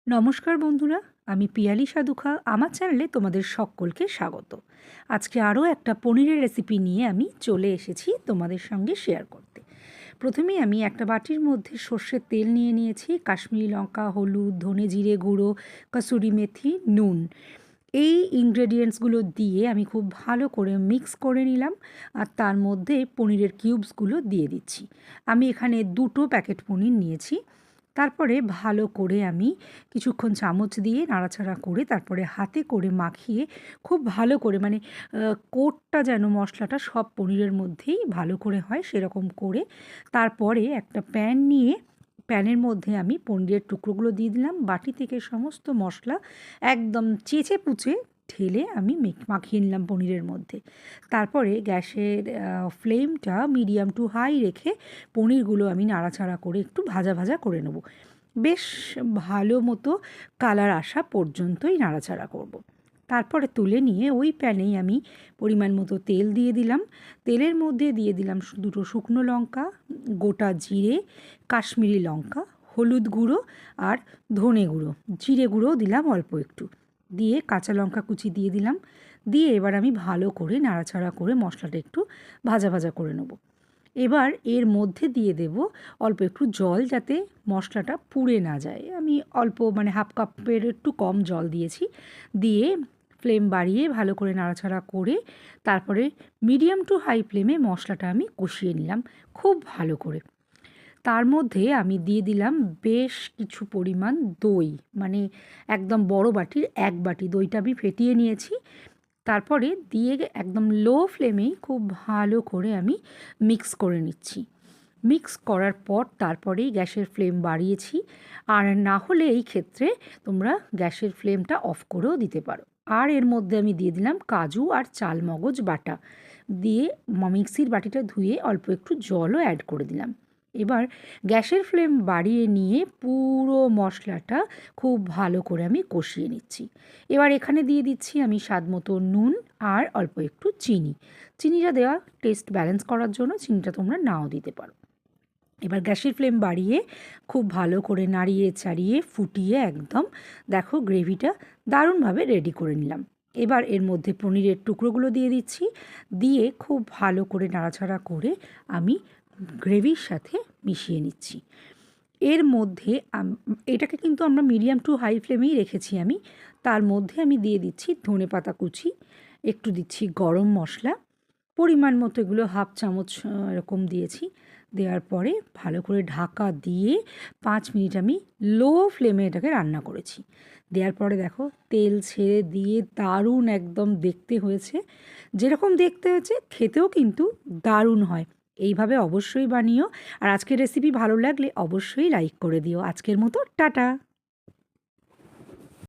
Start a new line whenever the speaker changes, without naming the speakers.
নমস্কার বন্ধুরা, আমি পিয়ালি সাধুখা। আমার চ্যানেলে তোমাদের সকলকে স্বাগত। আজকে আরও একটা পনিরের রেসিপি নিয়ে আমি চলে এসেছি তোমাদের সঙ্গে শেয়ার করতে। প্রথমেই আমি একটা বাটির মধ্যে সর্ষের তেল নিয়ে নিয়েছি, কাশ্মীরি লঙ্কা, হলুদ, ধনে জিরে গুঁড়ো, কসুরি মেথি, নুন। এই ইনগ্রেডিয়েন্টসগুলো দিয়ে আমি খুব ভালো করে মিক্স করে নিলাম, আর তার মধ্যে পনিরের কিউবসগুলো দিয়ে দিচ্ছি। আমি এখানে 2টো প্যাকেট পনির নিয়েছি। তারপরে ভালো করে আমি কিছুক্ষণ চামচ দিয়ে নাড়াচাড়া করে তারপরে হাতে করে মাখিয়ে খুব ভালো করে কোটটা যেন মশলাটা সব পনিরের মধ্যেই ভালো করে হয় সেরকম করে তারপরে একটা প্যান নিয়ে প্যানের মধ্যে আমি পনিরের টুকরোগুলো দিয়ে দিলাম। বাটি থেকে সমস্ত মশলা একদম চেঁচে পুচে ঢেলে আমি মাখিয়ে নিলাম পনিরের মধ্যে। তারপরে গ্যাসের ফ্লেমটা মিডিয়াম টু হাই রেখে পনিরগুলো আমি নাড়াচাড়া করে একটু ভাজা ভাজা করে নেব। বেশ ভালো মতো কালার আসা পর্যন্তই নাড়াচাড়া করব। তারপরে তুলে নিয়ে ওই প্যানেই আমি পরিমাণ মতো তেল দিয়ে দিলাম। তেলের মধ্যে দিয়ে দিলাম 2টো শুকনো লঙ্কা, গোটা জিরে, কাশ্মীরি লঙ্কা, হলুদ গুঁড়ো আর ধনে গুঁড়ো, জিরে গুঁড়োও দিলাম অল্প একটু, দিয়ে কাঁচা লঙ্কা কুচি দিয়ে দিলাম। দিয়ে এবার আমি ভালো করে নাড়াচাড়া করে মশলাটা একটু ভাজা ভাজা করে নেব। এবার এর মধ্যে দিয়ে দেব অল্প একটু জল, যাতে মশলাটা পুড়ে না যায়। আমি অল্প হাফ কাপের একটু কম জল দিয়েছি। দিয়ে ফ্লেম বাড়িয়ে ভালো করে নাড়াচাড়া করে তারপরে মিডিয়াম টু হাই ফ্লেমে মশলাটা আমি কষিয়ে নিলাম খুব ভালো করে। তার মধ্যে আমি দিয়ে দিলাম বেশ কিছু পরিমাণ দই, একদম বড় বাটির 1 বাটি দইটা আমি ফেটিয়ে নিয়েছি। তারপরে দিয়ে একদম লো ফ্লেমেই খুব ভালো করে আমি মিক্স করে নিচ্ছি। মিক্স করার পর তারপরেই গ্যাসের ফ্লেম বাড়িয়েছি, আর না হলে এই ক্ষেত্রে তোমরা গ্যাসের ফ্লেমটা অফ করেও দিতে পারো। আর এর মধ্যে আমি দিয়ে দিলাম কাজু আর চালমগজ বাটা, দিয়ে মিক্সির বাটিটা ধুয়ে অল্প একটু জলও অ্যাড করে দিলাম। এবার গ্যাসের ফ্লেম বাড়িয়ে নিয়ে পুরো মশলাটা খুব ভালো করে আমি কষিয়ে নিচ্ছি। এবার এখানে দিয়ে দিচ্ছি আমি স্বাদ মতো নুন আর অল্প একটু চিনি। চিনিটা দেওয়া টেস্ট ব্যালেন্স করার জন্য, চিনিটা তোমরা নাও দিতে পারো। এবার গ্যাসের ফ্লেম বাড়িয়ে খুব ভালো করে নাড়িয়ে চাড়িয়ে ফুটিয়ে একদম দেখো গ্রেভিটা দারুণভাবে রেডি করে নিলাম। এবার এর মধ্যে পনিরের টুকরোগুলো দিয়ে দিচ্ছি, দিয়ে খুব ভালো করে নাড়াচাড়া করে আমি গ্রেভির সাথে মিশিয়ে নিচ্ছি। এর মধ্যে এটাকে কিন্তু আমরা মিডিয়াম টু হাই ফ্লেমেই রেখেছি আমি। তার মধ্যে আমি দিয়ে দিচ্ছি ধনেপাতা কুচি, একটু দিচ্ছি গরম মশলা, পরিমাণ মতো এগুলো হাফ চামচ এরকম দিয়েছি। দেওয়ার পরে ভালো করে ঢাকা দিয়ে 5 মিনিট আমি লো ফ্লেমে এটাকে রান্না করেছি। দেওয়ার পরে দেখো তেল ছেড়ে দিয়ে দারুণ একদম দেখতে হয়েছে। যেরকম দেখতে হয়েছে খেতেও কিন্তু দারুণ হয়। এইভাবে অবশ্যই বানিও। আর আজকের রেসিপি ভালো লাগলে অবশ্যই লাইক করে দিও। আজকের মতো টাটা।